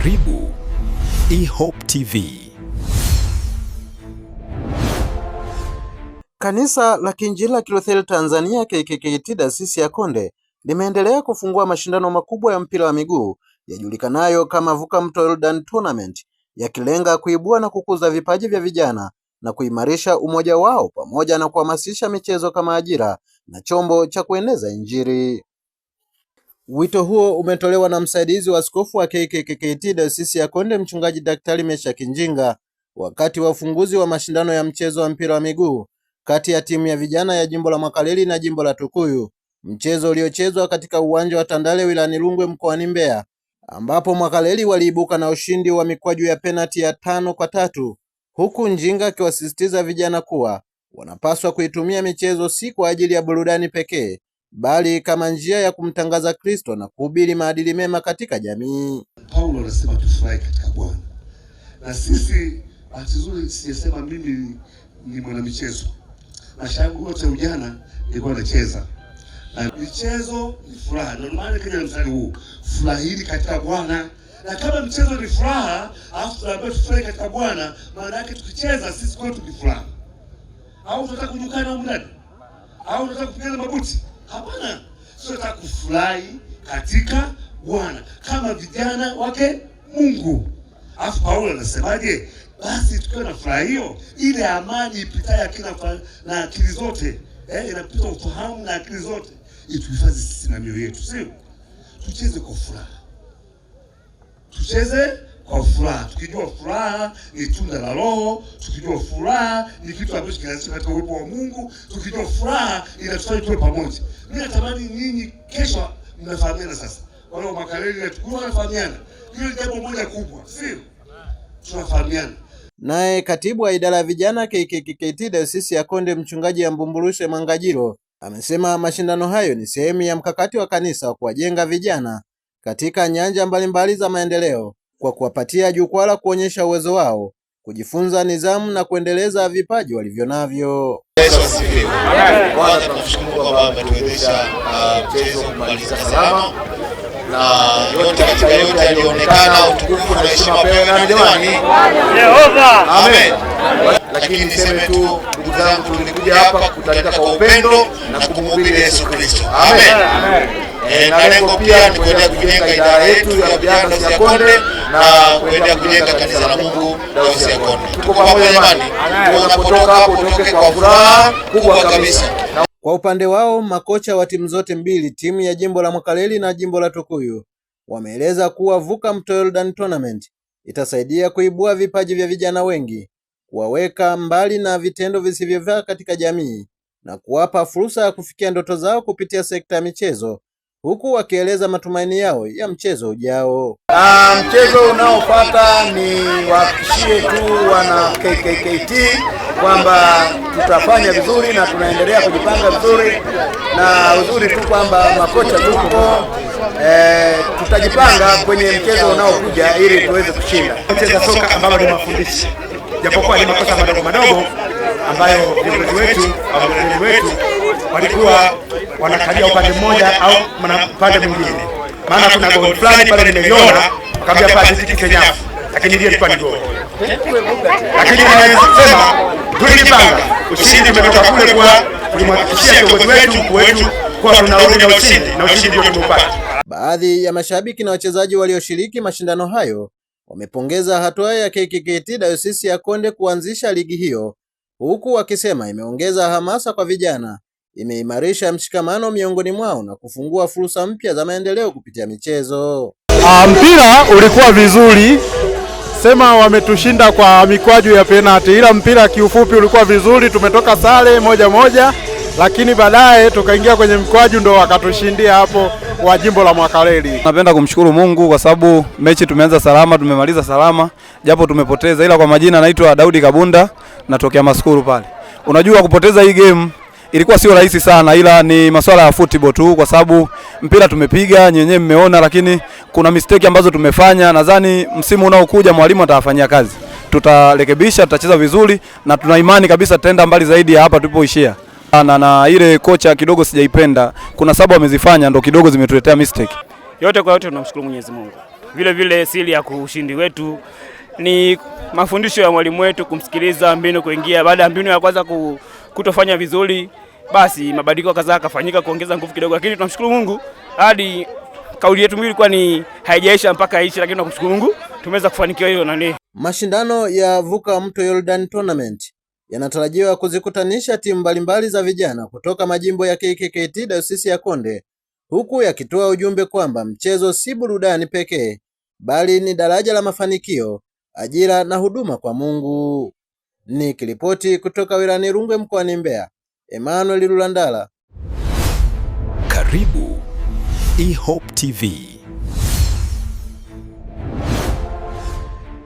Karibu eHope TV. Kanisa la Kiinjili la Kilutheri Tanzania KKKT Dayosisi ya Konde limeendelea kufungua mashindano makubwa ya mpira wa miguu yajulikanayo kama Vuka Mto Yordani Tournament, yakilenga kuibua na kukuza vipaji vya vijana na kuimarisha umoja wao pamoja na kuhamasisha michezo kama ajira na chombo cha kueneza Injili. Wito huo umetolewa na msaidizi wa askofu wa KKKT Dayosisi ya Konde, Mchungaji Daktari Meshaki Njinga, wakati wa ufunguzi wa mashindano ya mchezo wa mpira wa miguu kati ya timu ya vijana ya jimbo la Mwakaleli na jimbo la Tukuyu, mchezo uliochezwa katika uwanja wa Tandale wilayani Rungwe mkoani Mbeya, ambapo Mwakaleli waliibuka na ushindi wa mikwaju ya penalti ya 5-3, huku Njinga akiwasisitiza vijana kuwa wanapaswa kuitumia michezo si kwa ajili ya burudani pekee, bali kama njia ya kumtangaza Kristo na kuhubiri maadili mema katika jamii. Paulo anasema tufurahi katika Bwana. Na sisi bahati nzuri sijasema mimi ni mwanamichezo. Maisha yangu yote ujana nilikuwa nacheza. Na michezo ni furaha. Ndio maana kwenye mstari huu, furahini katika Bwana. Na kama mchezo ni furaha, alafu tunaambiwa tufurahi katika Bwana, maana yake tukicheza sisi kwetu ni furaha. Au tunataka kunyukana huko ndani? Au tunataka kupigana mabuti? Hapana. Sio, tunataka kufurahi katika Bwana kama vijana wake Mungu. Alafu Paulo anasemaje? Basi tukiwa na furaha hiyo, ile amani ipitayo na akili zote, inapita ufahamu na akili zote, ituhifadhi sisi na mioyo yetu, sio? Tucheze kwa furaha. Tucheze kwa furaha, tukijua furaha ni tunda la Roho, tukijua furaha ni kitu ambacho kinazalisha katika uwepo wa Mungu, tukijua furaha inatufanya tuwe pamoja. Mimi natamani nyinyi kesho mnafahamiana sasa. Wale wa Mwakaleli na Tukuyu wanafahamiana. Hiyo ni jambo moja kubwa, sio? Tunafahamiana. Naye katibu wa idara ya vijana KKKT Dayosisi ya Konde, Mchungaji Mbumburushe Mangajiro, amesema mashindano hayo ni sehemu ya mkakati wa kanisa wa kuwajenga vijana katika nyanja mbalimbali za maendeleo kwa kuwapatia jukwaa la kuonyesha uwezo wao, kujifunza nidhamu na kuendeleza vipaji walivyonavyo. Yesu asifiwe. Kwanza tunamshukuru kwamba ametuwezesha mchezo kumaliza salama, na yote katika yote yalionekana utukufu na heshima pewe na jamani Yehova. Amen. Lakini niseme tu ndugu zangu, tulikuja hapa kutalika kwa upendo na kumhubiri Yesu Kristo. Amen. Na lengo pia ni kuendelea kujenga idara yetu ya vijana Dayosisi ya Konde na kuendelea kujenga kanisa la Mungu Dayosisi ya Konde. Tuko pamoja jamani. Tunapotoka hapo tutoke kwa furaha kubwa kabisa. Kwa upande wao, makocha wa timu zote mbili, timu ya jimbo la Mwakaleli na jimbo la Tukuyu, wameeleza kuwa Vuka Mto Yordani Tournament itasaidia kuibua vipaji vya vijana wengi, kuwaweka mbali na vitendo visivyofaa katika jamii na kuwapa fursa ya kufikia ndoto zao kupitia sekta ya michezo, huku wakieleza matumaini yao ya mchezo ujao. Mchezo unaofuata ni wahakikishie tu wana KKKT kwamba tutafanya vizuri na tunaendelea kujipanga vizuri, na uzuri tu kwamba makocha tuko tutajipanga kwenye mchezo unaokuja ili tuweze kushinda. Mchezo soka ambao ni mafundisho, japokuwa ni makosa madogo madogo ambayo viongozi wetu au viongozi wetu walikuwa wanakalia upande mmoja au upande mwingine. Maana kuna goli fulani pale nimeiona akamwambia pale tikike nyafu, lakini ile ilikuwa ni goli. Lakini ninasema tulipanga ushindi umetoka kule kwa kulimhakikishia kiongozi wetu mkuu wetu kwa tunarudi na ushindi, na ushindi ndio tumepata. Baadhi ya mashabiki na wachezaji walioshiriki mashindano hayo wamepongeza hatua ya KKKT Dayosisi ya Konde kuanzisha ligi hiyo, huku wakisema imeongeza hamasa kwa vijana, imeimarisha mshikamano miongoni mwao na kufungua fursa mpya za maendeleo kupitia michezo. Mpira ulikuwa vizuri, sema wametushinda kwa mikwaju ya penalti, ila mpira kiufupi ulikuwa vizuri, tumetoka sare 1-1, lakini baadaye tukaingia kwenye mkwaju ndo wakatushindia hapo wa jimbo la Mwakaleli. Napenda kumshukuru Mungu kwa sababu mechi tumeanza salama, tumemaliza salama, japo tumepoteza, ila kwa majina naitwa Daudi Kabunda, natokea Maskuru pale. Unajua kupoteza hii game ilikuwa sio rahisi sana, ila ni masuala ya football tu, kwa sababu mpira tumepiga, nyenyewe mmeona, lakini kuna mistake ambazo tumefanya. Nadhani msimu unaokuja mwalimu atafanyia kazi, tutarekebisha, tutacheza vizuri na tuna imani kabisa tutaenda mbali zaidi ya hapa tulipoishia. Na ile kocha kidogo sijaipenda, kuna sababu amezifanya ndo kidogo zimetuletea mistake. Yote kwa yote tunamshukuru Mwenyezi Mungu. Vile vile siri ya ushindi wetu ni mafundisho ya mwalimu wetu, kumsikiliza, mbinu kuingia. Baada ya mbinu ya kwanza kutofanya vizuri, basi mabadiliko kadhaa kafanyika kuongeza nguvu kidogo, lakini tunamshukuru Mungu hadi kauli yetu ilikuwa ni haijaisha mpaka ishi, lakini tunamshukuru Mungu tumeweza kufanikiwa hilo. Mashindano ya Vuka Mto Yordan Tournament yanatarajiwa kuzikutanisha timu mbalimbali za vijana kutoka majimbo ya KKKT Dayosisi ya Konde, huku yakitoa ujumbe kwamba mchezo si burudani pekee, bali ni daraja la mafanikio, ajira na huduma kwa Mungu. Nikiripoti kutoka wilayani Rungwe mkoani Mbeya, Emmanuel Lulandala. Karibu eHope TV.